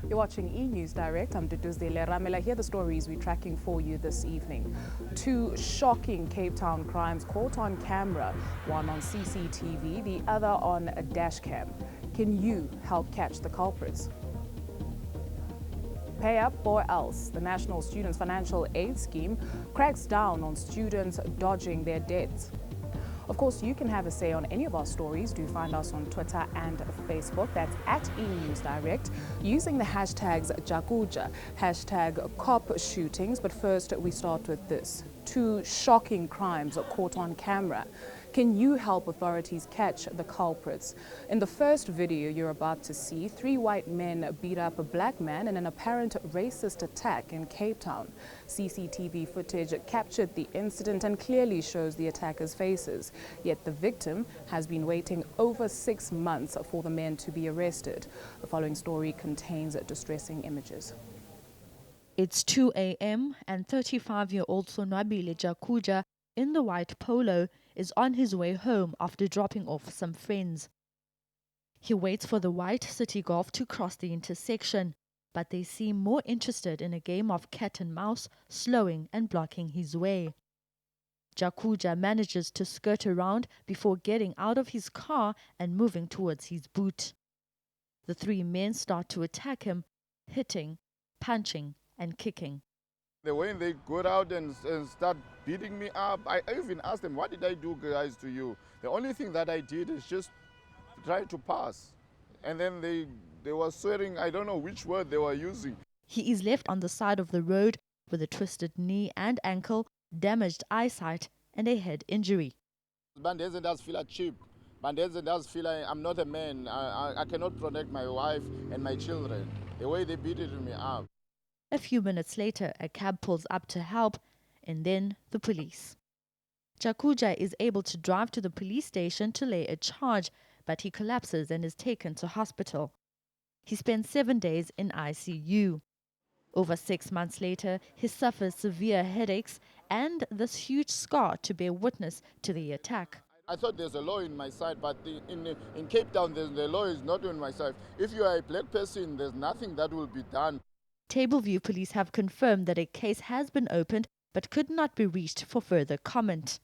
You're watching eNews Direct. I'm Duduzile Ramela. Here are the stories we're tracking for you this evening. Two shocking Cape Town crimes caught on camera, one on CCTV, the other on a dash cam. Can you help catch the culprits? Pay up or else. The National Students Financial Aid Scheme cracks down on students dodging their debts. Of course, you can have a say on any of our stories. Do find us on Twitter and Facebook. That's at eNews Direct, using the hashtags Jakuja, hashtag cop shootings. But first, we start with this. Two shocking crimes are caught on camera. Can you help authorities catch the culprits? In the first video you're about to see, three white men beat up a black man in an apparent racist attack in Cape Town. CCTV footage captured the incident and clearly shows the attackers' faces. Yet the victim has been waiting over 6 months for the men to be arrested. The following story contains distressing images. It's 2 a.m. and 35-year-old Sonwabile Jakuja in the white polo is on his way home after dropping off some friends. He waits for the white City Golf to cross the intersection, but they seem more interested in a game of cat and mouse, slowing and blocking his way. Jakuja manages to skirt around before getting out of his car and moving towards his boot. The three men start to attack him, hitting, punching and kicking. The way they go out and start beating me up, I even asked them, what did I do, guys, to you? The only thing that I did is just try to pass. And then they were swearing, I don't know which word they were using. He is left on the side of the road with a twisted knee and ankle, damaged eyesight and a head injury. Bandenze does feel cheap. Bandenze does feel like I'm not a man. I cannot protect my wife and my children. The way they beat me up. A few minutes later, a cab pulls up to help, and then the police. Jakuja is able to drive to the police station to lay a charge, but he collapses and is taken to hospital. He spends 7 days in ICU. Over 6 months later, he suffers severe headaches and this huge scar to bear witness to the attack. I thought there's a law in my side, but in Cape Town, the law is not on my side. If you are a black person, there's nothing that will be done. Tableview police have confirmed that a case has been opened but could not be reached for further comment.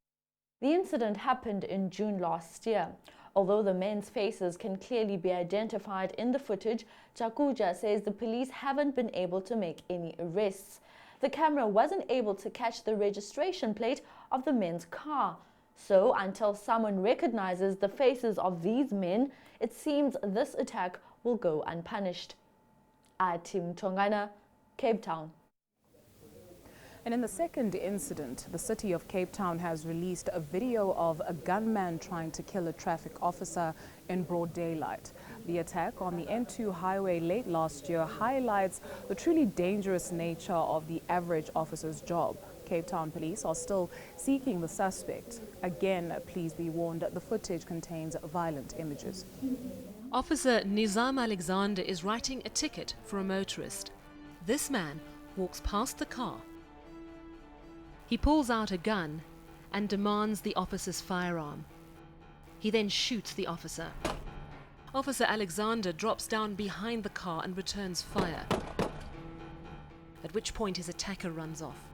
The incident happened in June last year. Although the men's faces can clearly be identified in the footage, Jakuja says the police haven't been able to make any arrests. The camera wasn't able to catch the registration plate of the men's car. So until someone recognizes the faces of these men, it seems this attack will go unpunished. Tim Tongana, Cape Town. And in the second incident, the city of Cape Town has released a video of a gunman trying to kill a traffic officer in broad daylight. The attack on the N2 highway late last year highlights the truly dangerous nature of the average officer's job. Cape Town police are still seeking the suspect. Again, please be warned, the footage contains violent images. Officer Nizam Alexander is writing a ticket for a motorist. This man walks past the car. He pulls out a gun and demands the officer's firearm. He then shoots the officer. Officer Alexander drops down behind the car and returns fire, at which point his attacker runs off.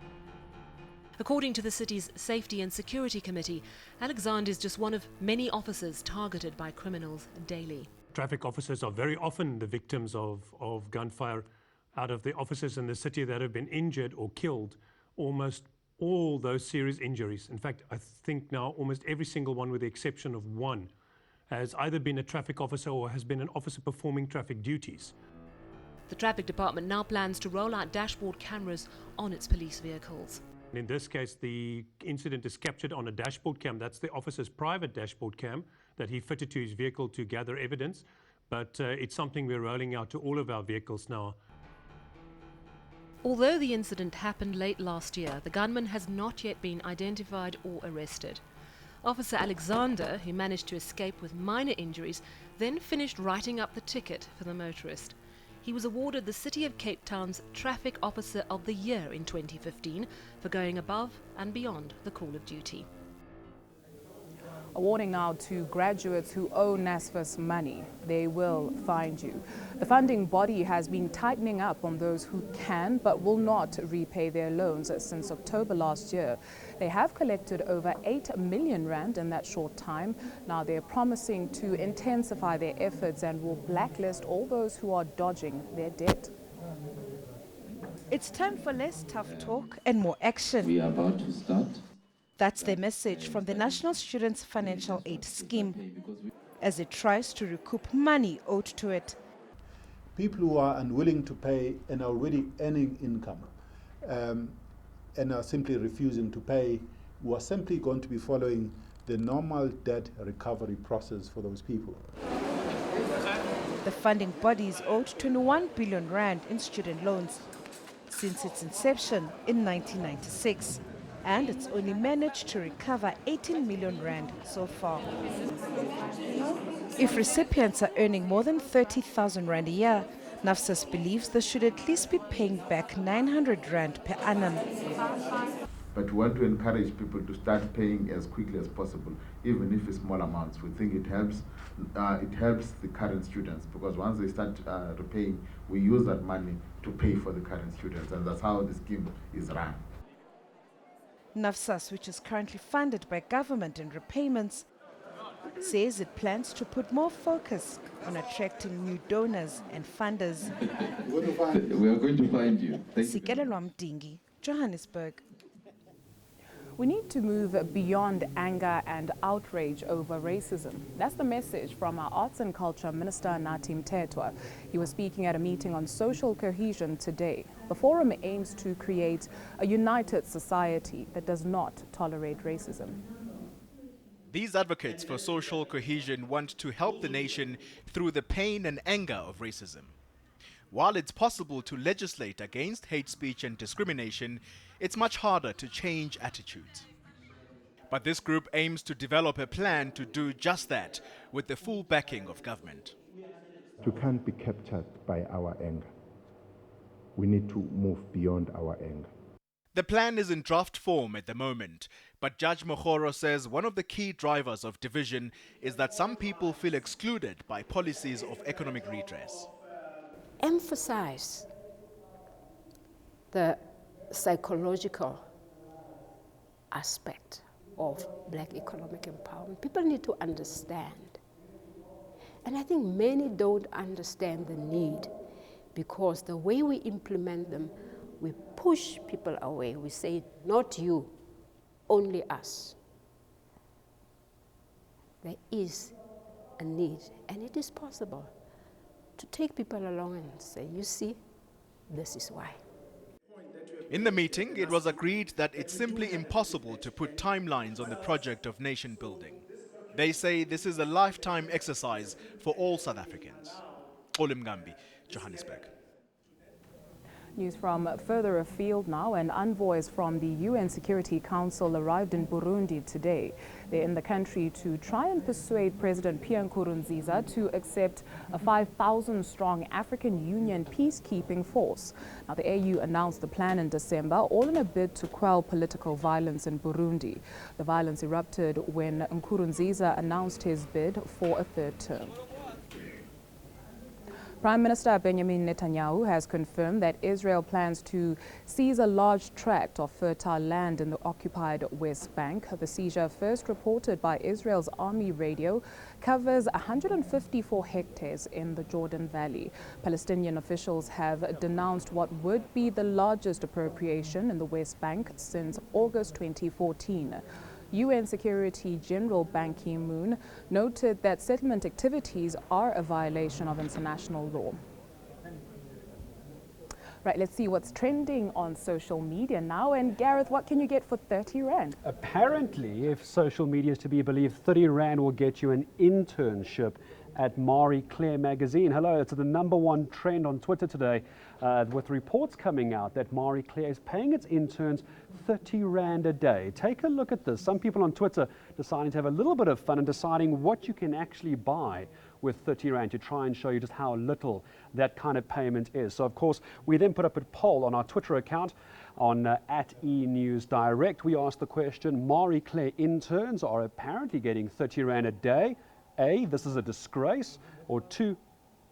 According to the city's Safety and Security Committee, Alexander is just one of many officers targeted by criminals daily. Traffic officers are very often the victims of gunfire. Out of the officers in the city that have been injured or killed, almost all those serious injuries, in fact, I think now almost every single one with the exception of one, has either been a traffic officer or has been an officer performing traffic duties. The traffic department now plans to roll out dashboard cameras on its police vehicles. In this case, the incident is captured on a dashboard cam. That's the officer's private dashboard cam that he fitted to his vehicle to gather evidence. But it's something we're rolling out to all of our vehicles now. Although the incident happened late last year, the gunman has not yet been identified or arrested. Officer Alexander, who managed to escape with minor injuries, then finished writing up the ticket for the motorist. He was awarded the City of Cape Town's Traffic Officer of the Year in 2015 for going above and beyond the call of duty. A warning now to graduates who owe NSFAS money. They will find you. The funding body has been tightening up on those who can but will not repay their loans since October last year. They have collected over 8 million rand in that short time. Now they're promising to intensify their efforts and will blacklist all those who are dodging their debt. It's time for less tough talk and more action. We are about to start. That's their message from the National Students Financial Aid Scheme as it tries to recoup money owed to it. People who are unwilling to pay and are already earning income and are simply refusing to pay, we are simply going to be following the normal debt recovery process for those people. The funding body is owed 21 billion rand in student loans since its inception in 1996. And it's only managed to recover 18 million rand so far. If recipients are earning more than 30,000 rand a year, NSFAS believes they should at least be paying back 900 rand per annum. But we want to encourage people to start paying as quickly as possible, even if it's small amounts. We think it helps the current students, because once they start repaying, we use that money to pay for the current students, and that's how the scheme is run. NSFAS, which is currently funded by government and repayments, says it plans to put more focus on attracting new donors and funders. We are going to find you. Sikelelwa Mdingi, Johannesburg. We need to move beyond anger and outrage over racism. That's the message from our Arts and Culture Minister Nathi Mthethwa. He was speaking at a meeting on social cohesion today. The forum aims to create a united society that does not tolerate racism. These advocates for social cohesion want to help the nation through the pain and anger of racism. While it's possible to legislate against hate speech and discrimination, it's much harder to change attitudes. But this group aims to develop a plan to do just that, with the full backing of government. You can't be captured by our anger. We need to move beyond our anger. The plan is in draft form at the moment, but Judge Mokhoro says one of the key drivers of division is that some people feel excluded by policies of economic redress. Emphasize the psychological aspect of black economic empowerment. People need to understand. And I think many don't understand the need, because the way we implement them, we push people away. We say, not you, only us. There is a need, and it is possible to take people along and say, you see, this is why. In the meeting, it was agreed that it's simply impossible to put timelines on the project of nation building. They say this is a lifetime exercise for all South Africans. Olim Gambi, Johannesburg. News from further afield now, and envoys from the UN Security Council arrived in Burundi today. They're in the country to try and persuade President Pierre Nkurunziza to accept a 5,000-strong African Union peacekeeping force. Now, the AU announced the plan in December, all in a bid to quell political violence in Burundi. The violence erupted when Nkurunziza announced his bid for a third term. Prime Minister Benjamin Netanyahu has confirmed that Israel plans to seize a large tract of fertile land in the occupied West Bank. The seizure, first reported by Israel's army radio, covers 154 hectares in the Jordan Valley. Palestinian officials have denounced what would be the largest appropriation in the West Bank since August 2014. UN Secretary General Ban Ki-moon noted that settlement activities are a violation of international law. Right, let's see what's trending on social media now. And Gareth, what can you get for 30 Rand? Apparently, if social media is to be believed, 30 Rand will get you an internship at Marie Claire magazine. Hello, it's the #1 trend on Twitter today, with reports coming out that Marie Claire is paying its interns 30 Rand a day. Take a look at this. Some people on Twitter deciding to have a little bit of fun and deciding what you can actually buy with 30 Rand to try and show you just how little that kind of payment is. So, of course, we then put up a poll on our Twitter account on at eNews Direct. We asked the question, Marie Claire interns are apparently getting 30 Rand a day. A, this is a disgrace, or 2,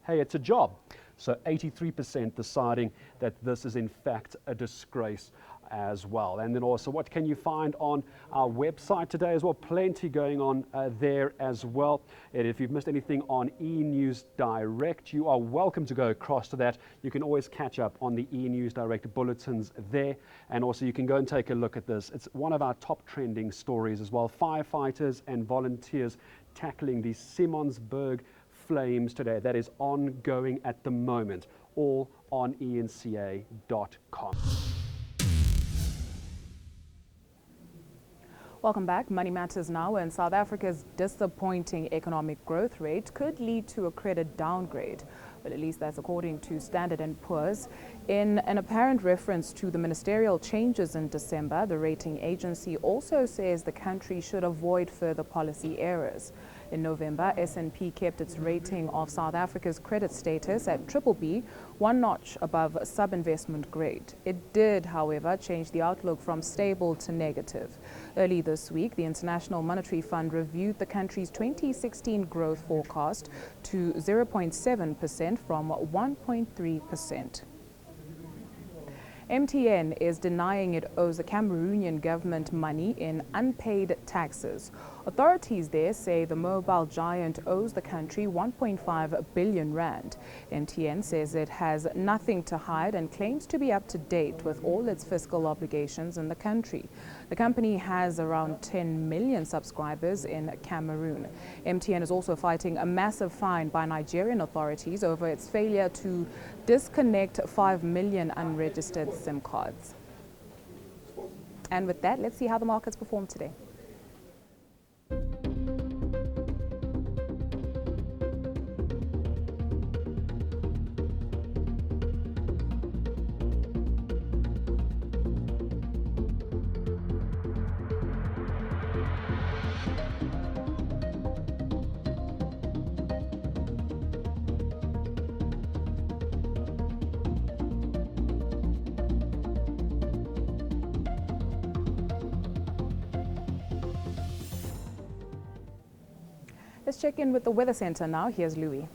hey, it's a job. So 83% deciding that this is in fact a disgrace as well. And then also, what can you find on our website today as well? Plenty going on there as well. And if you've missed anything on eNews Direct, you are welcome to go across to that. You can always catch up on the eNews Direct bulletins there. And also you can go and take a look at this. It's one of our top trending stories as well. Firefighters and volunteers tackling the Simonsburg flames today. That is ongoing at the moment, all on enca.com. Welcome back. Money Matters now, and South Africa's disappointing economic growth rate could lead to a credit downgrade. But at least that's according to Standard & Poor's. In an apparent reference to the ministerial changes in December, the rating agency also says the country should avoid further policy errors. In November, S&P kept its rating of South Africa's credit status at BBB, one notch above sub-investment grade. It did, however, change the outlook from stable to negative. Early this week, the International Monetary Fund reviewed the country's 2016 growth forecast to 0.7% from 1.3%. MTN is denying it owes the Cameroonian government money in unpaid taxes. Authorities there say the mobile giant owes the country 1.5 billion rand. MTN says it has nothing to hide and claims to be up to date with all its fiscal obligations in the country. The company has around 10 million subscribers in Cameroon. MTN is also fighting a massive fine by Nigerian authorities over its failure to disconnect 5 million unregistered SIM cards. And with that, let's see how the markets perform today. Let's check in with the Weather Center now. Here's Louis.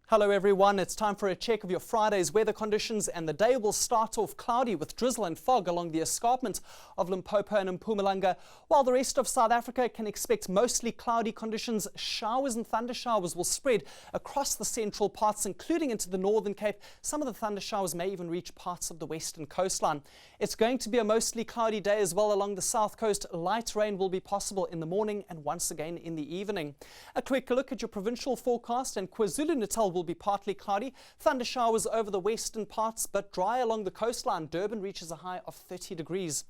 Hello everyone, it's time for a check of your Friday's weather conditions, and the day will start off cloudy with drizzle and fog along the escarpment of Limpopo and Mpumalanga, while the rest of South Africa can expect mostly cloudy conditions. Showers and thunder showers will spread across the central parts, including into the Northern Cape. Some of the thunder showers may even reach parts of the western coastline. It's going to be a mostly cloudy day as well along the south coast. Light rain will be possible in the morning and once again in the evening. A quick look at your provincial forecast, and KwaZulu-Natal will be partly cloudy. Thunder showers over the western parts, but dry along the coastline. Durban reaches a high of 30 degrees.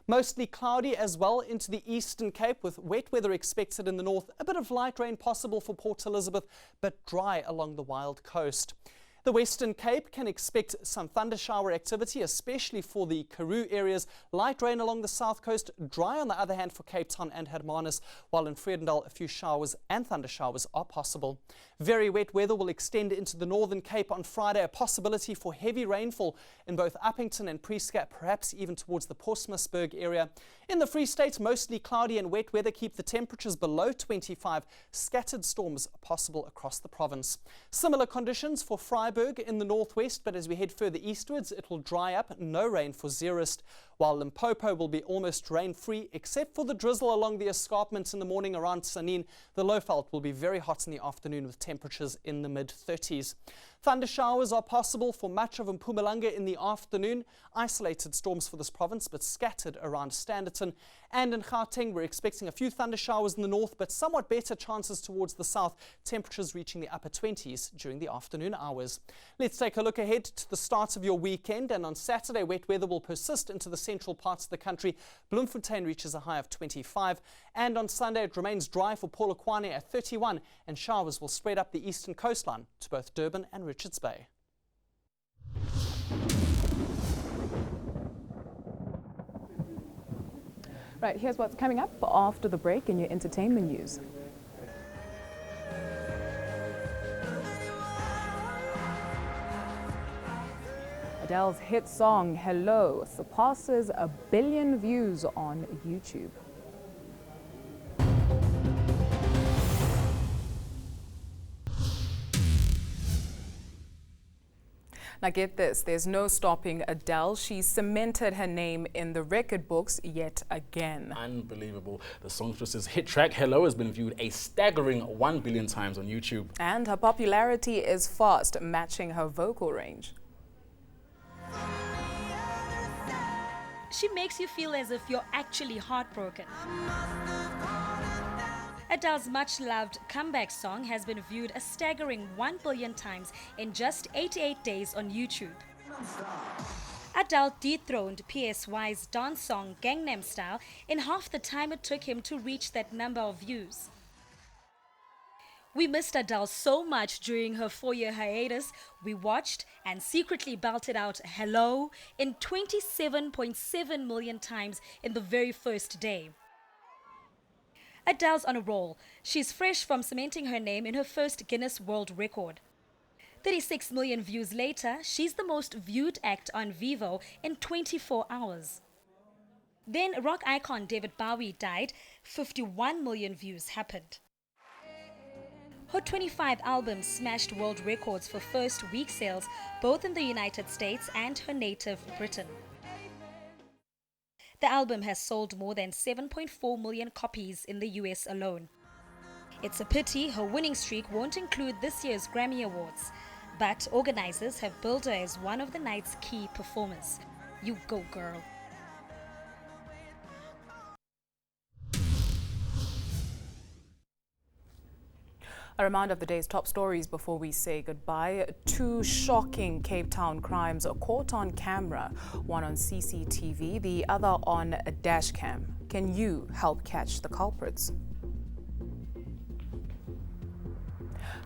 Mostly cloudy as well into the Eastern Cape, with wet weather expected in the north. A bit of light rain possible for Port Elizabeth, but dry along the Wild Coast. The Western Cape can expect some thunder shower activity, especially for the Karoo areas. Light rain along the south coast, dry on the other hand for Cape Town and Hermanus, while in Vredendal a few showers and thunder showers are possible. Very wet weather will extend into the Northern Cape on Friday, a possibility for heavy rainfall in both Uppington and Prieska, perhaps even towards the Postmasburg area. In the Free State, mostly cloudy and wet weather keep the temperatures below 25. Scattered storms are possible across the province. Similar conditions for Freiburg in the northwest, but as we head further eastwards, it will dry up. No rain for Zeerust, while Limpopo will be almost rain-free, except for the drizzle along the escarpments in the morning around Sanin. The Lowveld will be very hot in the afternoon with temperatures in the mid-30s. Thunder showers are possible for much of Mpumalanga in the afternoon. Isolated storms for this province, but scattered around Standerton. And in Gauteng, we're expecting a few thunder showers in the north, but somewhat better chances towards the south. Temperatures reaching the upper 20s during the afternoon hours. Let's take a look ahead to the start of your weekend. And on Saturday, wet weather will persist into the central parts of the country. Bloemfontein reaches a high of 25. And on Sunday, it remains dry for Polokwane at 31. And showers will spread up the eastern coastline to both Durban and Richards Bay. Right, here's what's coming up after the break in your entertainment news. Adele's hit song, Hello, surpasses 1 billion views on YouTube. Now get this, there's no stopping Adele. She cemented her name in the record books yet again. Unbelievable. The songstress's hit track, Hello, has been viewed a staggering 1 billion times on YouTube. And her popularity is fast, matching her vocal range. She makes you feel as if you're actually heartbroken. Adele's much-loved comeback song has been viewed a staggering 1 billion times in just 88 days on YouTube. Adele dethroned PSY's dance song Gangnam Style in half the time it took him to reach that number of views. We missed Adele so much during her 4-year hiatus. We watched and secretly belted out Hello in 27.7 million times in the very first day. Adele's on a roll. She's fresh from cementing her name in her first Guinness World Record. 36 million views later, she's the most viewed act on Vivo in 24 hours. Then rock icon David Bowie died. 51 million views happened. Her 25 albums smashed world records for first week sales, both in the United States and her native Britain. The album has sold more than 7.4 million copies in the US alone. It's a pity her winning streak won't include this year's Grammy Awards, but organizers have billed her as one of the night's key performers. You go, girl. A reminder of the day's top stories before we say goodbye. 2 shocking Cape Town crimes are caught on camera, one on CCTV, the other on a dash cam. Can you help catch the culprits?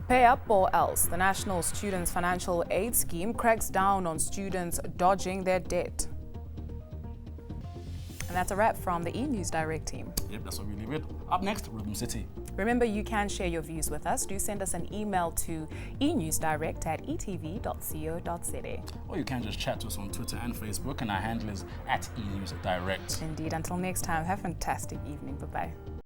Pay up or else. The National Students Financial Aid Scheme cracks down on students dodging their debt. And that's a wrap from the eNews Direct team. Yep, that's what we leave it. Up next, Rhythm City. Remember, you can share your views with us. Do send us an email to enewsdirect@etv.co.za. Or you can just chat to us on Twitter and Facebook, and our handle is @eNewsDirect. Indeed. Until next time, have a fantastic evening. Bye-bye.